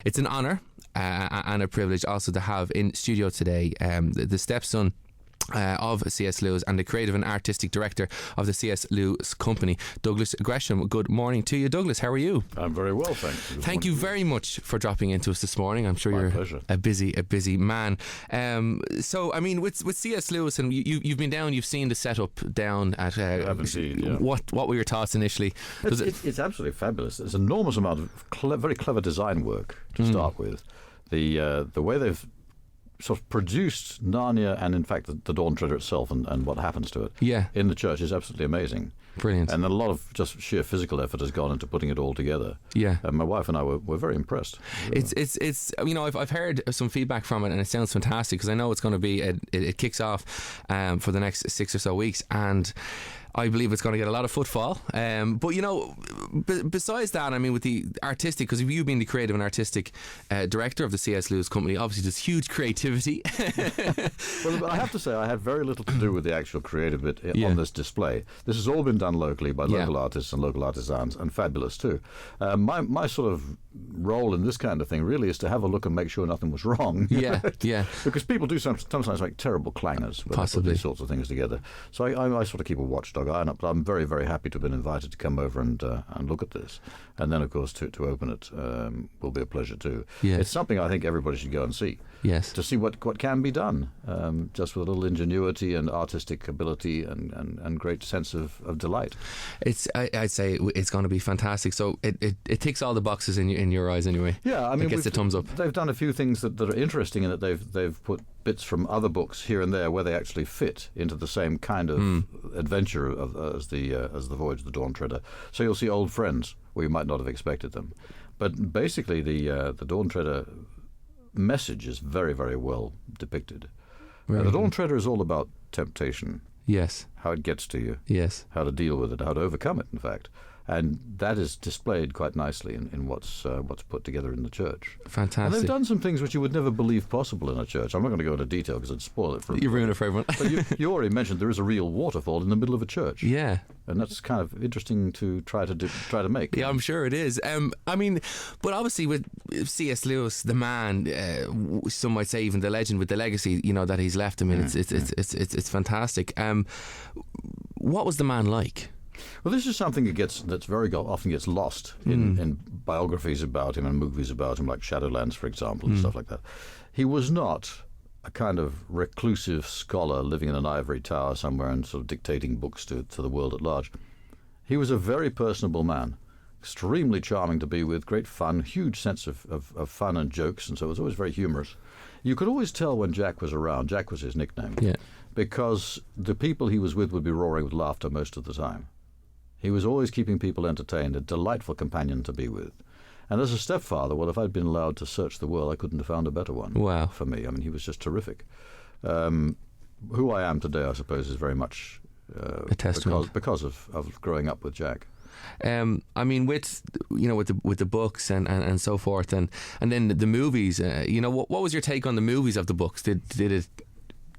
It's an honour and a privilege also to have in studio today the stepson of C.S. Lewis and the creative and artistic director of the C.S. Lewis Company, Douglas Gresham. Good morning to you, Douglas. How are you? I'm very well, thanks. Thank you very much for dropping into us this morning. I'm sure My you're pleasure. a busy man. So, I mean, with C.S. Lewis, and you've been down, you've seen the setup down at. Indeed, yeah. What were your thoughts initially? It's absolutely fabulous. There's an enormous amount of very clever design work to start with. The way they've sort of produced Narnia and in fact the Dawn Treader itself and what happens to it in the church is absolutely amazing. Brilliant. And a lot of just sheer physical effort has gone into putting it all together. Yeah. And my wife and I were very impressed. It's you know, I've heard some feedback from it and it sounds fantastic because I know it's going to be it kicks off for the next 6 or so weeks, and I believe it's going to get a lot of footfall. But you know, besides that, I mean, with the artistic, because you being the creative and artistic director of the C.S. Lewis Company, obviously there's huge creativity. Well, I have to say I had very little to do with the actual creative bit on this display. This has all been done locally by local artists and local artisans, and fabulous too. My sort of role in this kind of thing really is to have a look and make sure nothing was wrong. Yeah. Because people do sometimes make terrible clangers when they put these sorts of things together. So I sort of keep a watchdog eye on it, but I'm very, very happy to have been invited to come over and look at this. And then, of course, to open it will be a pleasure too. Yes. It's something I think everybody should go and see. Yes. To see what can be done, just with a little ingenuity and artistic ability and great sense of delight. I'd say it's going to be fantastic. So it ticks all the boxes in your eyes anyway. Yeah, I mean, it gets the thumbs up. They've done a few things that are interesting in that they've put bits from other books here and there where they actually fit into the same kind of adventure as the Voyage of the Dawn Treader. So you'll see old friends where you might not have expected them. But basically, the Dawn Treader message is very, very well depicted. The Dawn Treader is all about temptation. Yes. How it gets to you. Yes. How to deal with it, how to overcome it, in fact. And that is displayed quite nicely in what's put together in the church. Fantastic. And they've done some things which you would never believe possible in a church. I'm not going to go into detail because I'd spoil it for everyone. You ruin it for everyone. But you already mentioned there is a real waterfall in the middle of a church. Yeah. And that's kind of interesting to try to make. Yeah, I'm sure it is. I mean, but obviously with C.S. Lewis, the man, some might say even the legend with the legacy, you know, that he's left. I mean, it's fantastic. What was the man like? Well, this is something that very often gets lost in biographies about him and movies about him, like Shadowlands, for example, and stuff like that. He was not a kind of reclusive scholar living in an ivory tower somewhere and sort of dictating books to the world at large. He was a very personable man, extremely charming to be with, great fun, huge sense of fun and jokes, and so it was always very humorous. You could always tell when Jack was around. Jack was his nickname. Yeah. Because the people he was with would be roaring with laughter most of the time. He was always keeping people entertained, a delightful companion to be with. And as a stepfather, well, if I'd been allowed to search the world, I couldn't have found a better one for me. I mean, he was just terrific. Who I am today, I suppose, is very much a testament because of growing up with Jack. I mean, with the books and so forth, and then the movies. What was your take on the movies of the books? Did it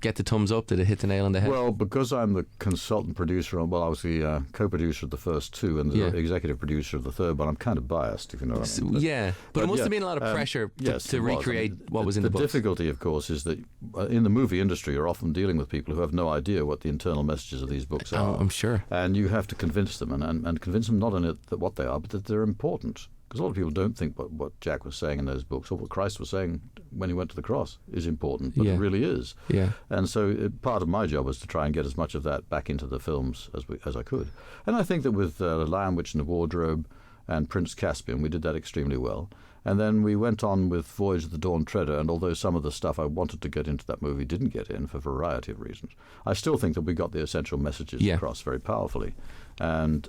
get the thumbs up? Did it hit the nail on the head? Well, because I'm the consultant producer, I was the co-producer of the first two and the executive producer of the third one. I'm kind of biased, if you know what I mean. But it must have been a lot of pressure to recreate what was in the books. The difficulty, of course, is that in the movie industry, you're often dealing with people who have no idea what the internal messages of these books are. I'm sure. And you have to convince them, and convince them not only that what they are, but that they're important. Because a lot of people don't think what Jack was saying in those books or what Christ was saying when he went to the cross is important, but it really is. Yeah. And so part of my job was to try and get as much of that back into the films as I could. And I think that with The Lion, Witch and the Wardrobe and Prince Caspian, we did that extremely well. And then we went on with Voyage of the Dawn Treader, and although some of the stuff I wanted to get into that movie didn't get in for a variety of reasons, I still think that we got the essential messages across very powerfully. And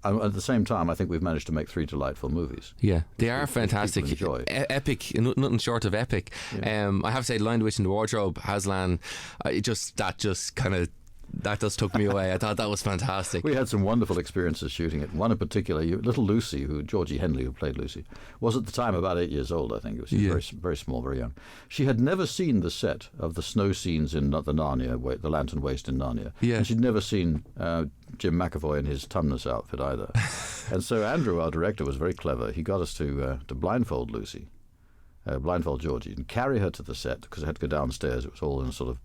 at the same time, I think we've managed to make 3 delightful movies. Yeah, they are fantastic. Epic, nothing short of epic. Yeah. I have to say, Lion, the Witch and the Wardrobe, Aslan, just kind of that just took me away. I thought that was fantastic. We had some wonderful experiences shooting it. One in particular, little Lucy, Georgie Henley, who played Lucy, was at the time about 8 years old, I think. She was very, very small, very young. She had never seen the set of the snow scenes in the Narnia, the Lantern Waste in Narnia. Yeah. And she'd never seen Jim McAvoy in his Tumnus outfit either. And so Andrew, our director, was very clever. He got us to blindfold Lucy, blindfold Georgie, and carry her to the set because I had to go downstairs. It was all in a sort of...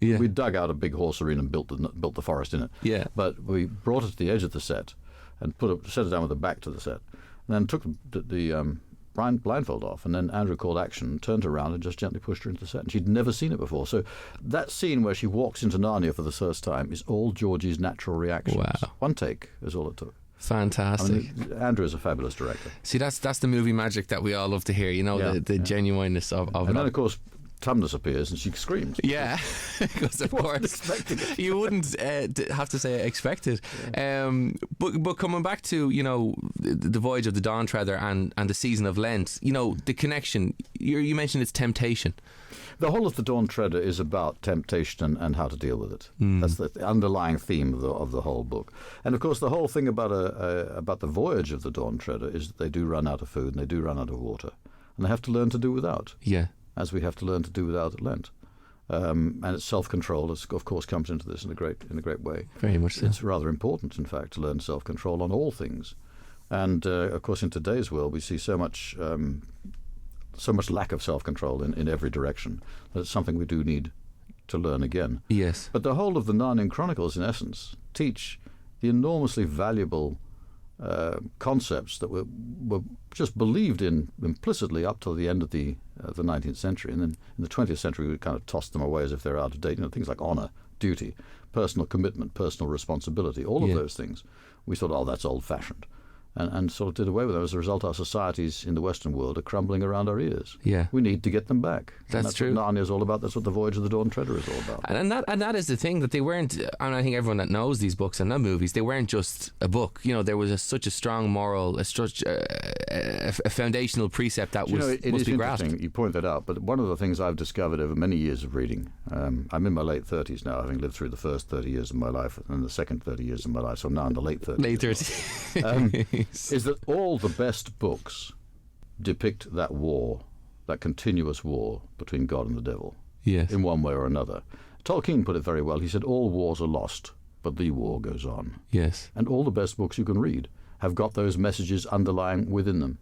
Yeah. We dug out a big horse arena and built the forest in it. Yeah. But we brought her to the edge of the set and set her down with her back to the set, and then took the blindfold off, and then Andrew called action, turned her around and just gently pushed her into the set. And she'd never seen it before. So that scene where she walks into Narnia for the first time is all Georgie's natural reactions. Wow. One take is all it took. Fantastic. I mean, Andrew is a fabulous director. See, that's the movie magic that we all love to hear, the genuineness of it. And then, of course, Tumnus appears and she screams. Yeah, because of course you wouldn't have to say expected. Yeah. But coming back to the Voyage of the Dawn Treader and the season of Lent, the connection. You mentioned it's temptation. The whole of the Dawn Treader is about temptation and how to deal with it. That's the underlying theme of the whole book. And of course, the whole thing about the Voyage of the Dawn Treader is that they do run out of food and they do run out of water, and they have to learn to do without. Yeah. As we have to learn to do without at Lent. And it's self-control, of course, comes into this in a great way. Very much so. It's rather important, in fact, to learn self-control on all things. And, of course, in today's world, we see so much lack of self-control in every direction that it's something we do need to learn again. Yes. But the whole of the Narnian Chronicles, in essence, teach the enormously valuable concepts that were just believed in implicitly up till the end of the 19th century, and then in the 20th century we kind of tossed them away as if they're out of date. Things like honor, duty, personal commitment, personal responsibility, all of those things. We thought, oh, that's old-fashioned, and sort of did away with them. As a result, our societies in the Western world are crumbling around our ears. Yeah, we need to get them back. That's true. What Narnia is all about. That's what the Voyage of the Dawn Treader is all about. And that is the thing, that they weren't. And I think everyone that knows these books and the movies, they weren't just a book. There was such a strong moral, a foundational precept that must be grasped. Interesting you point that out, but one of the things I've discovered over many years of reading, I'm in my late 30s now, having lived through the first 30 years of my life and the second 30 years of my life, so I'm now in the late 30s. Late 30s. Is that all the best books depict that war, that continuous war between God and the devil, yes, in one way or another. Tolkien put it very well. He said, all wars are lost, but the war goes on. Yes. And all the best books you can read have got those messages underlying within them.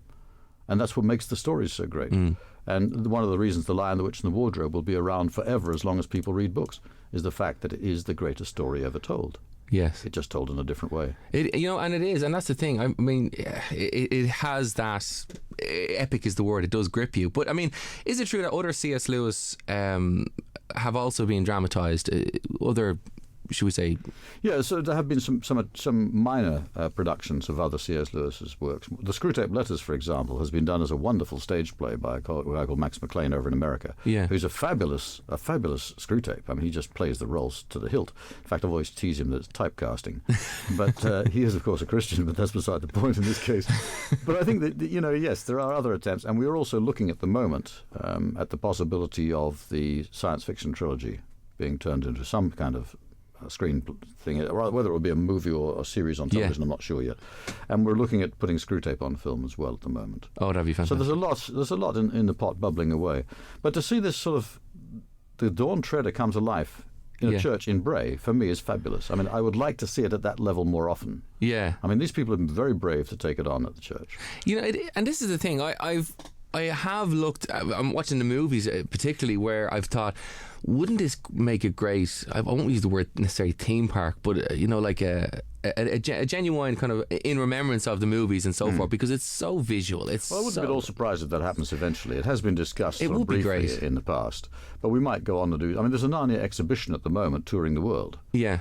And that's what makes the stories so great. And one of the reasons The Lion, the Witch and the Wardrobe will be around forever as long as people read books is the fact that it is the greatest story ever told. Yes. It's just told in a different way. And it is, and that's the thing. I mean, it has that, epic is the word, it does grip you. But I mean, is it true that other C.S. Lewis have also been dramatised? Other, should we say? Yeah, so there have been some minor productions of other C.S. Lewis's works. The Screwtape Letters, for example, has been done as a wonderful stage play by a guy called Max McLean over in America, who's a fabulous Screwtape. I mean, he just plays the roles to the hilt. In fact, I've always teased him that it's typecasting. But he is, of course, a Christian, but that's beside the point in this case. But I think that, yes, there are other attempts, and we are also looking at the moment at the possibility of the science fiction trilogy being turned into some kind of screen thing, whether it will be a movie or a series on television, I'm not sure yet. And we're looking at putting Screwtape on film as well at the moment. Oh, that'd be fantastic. So there's a lot in the pot bubbling away. But to see this sort of, the Dawn Treader come to life in a church in Bray, for me, is fabulous. I mean, I would like to see it at that level more often. Yeah. I mean, these people have been very brave to take it on at the church. And this is the thing, I have looked, I'm watching the movies particularly, where I've thought, wouldn't this make a great, I won't use the word necessarily theme park, but like a genuine kind of in remembrance of the movies and so forth, because it's so visual. Well, I wouldn't be at all surprised if that happens eventually. It has been discussed it would be briefly great in the past, but we might go on to do, I mean, there's a Narnia exhibition at the moment touring the world. Yeah.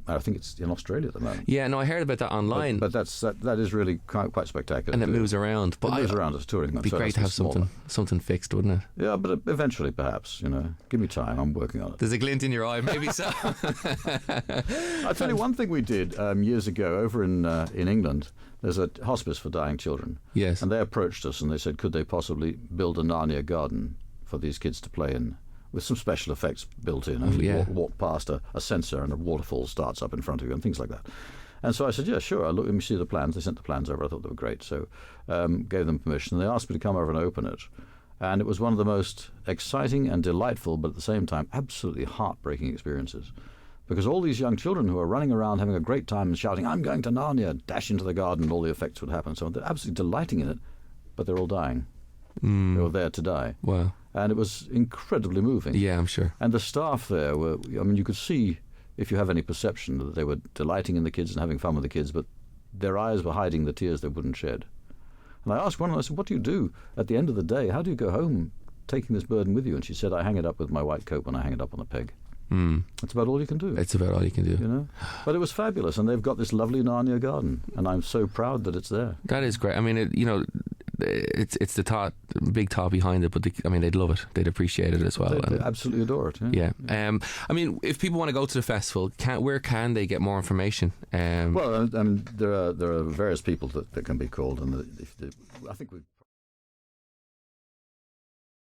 I think it's in Australia at the moment. Yeah, no, I heard about that online. But that is really quite spectacular. And it moves around. But it moves around as touring. It'd be great to have something fixed, wouldn't it? Yeah, but eventually, perhaps. Give me time. I'm working on it. There's a glint in your eye, maybe so. I'll tell you one thing we did years ago over in England. There's a hospice for dying children. Yes. And they approached us and they said, could they possibly build a Narnia garden for these kids to play in with some special effects built in. Oh, You yeah. walk past a sensor and a waterfall starts up in front of you and things like that. And so I said, yeah, sure. Look, let me see the plans. They sent the plans over. I thought they were great. So gave them permission. They asked me to come over and open it. And it was one of the most exciting and delightful, but at the same time, absolutely heartbreaking experiences. Because all these young children who are running around having a great time and shouting, I'm going to Narnia, dash into the garden, and all the effects would happen. So they're absolutely delighting in it, but they're all dying. They were there to die. Wow. And it was incredibly moving. Yeah, I'm sure. And the staff there were, I mean, you could see, if you have any perception, that they were delighting in the kids and having fun with the kids, but their eyes were hiding the tears they wouldn't shed. And I asked one of them, I said, what do you do at the end of the day? How do you go home taking this burden with you? And she said, I hang it up with my white coat when I hang it up on a peg. That's about all you can do. It's about all you can do. You know? But it was fabulous, and they've got this lovely Narnia garden, and I'm so proud that it's there. That is great. I mean, it's the big thought behind it, but they'd love it. They'd appreciate it as well. They absolutely adore it. Yeah. I mean, if people want to go to the festival, where can they get more information? Well, I mean, there are various people that can be called, and I think we've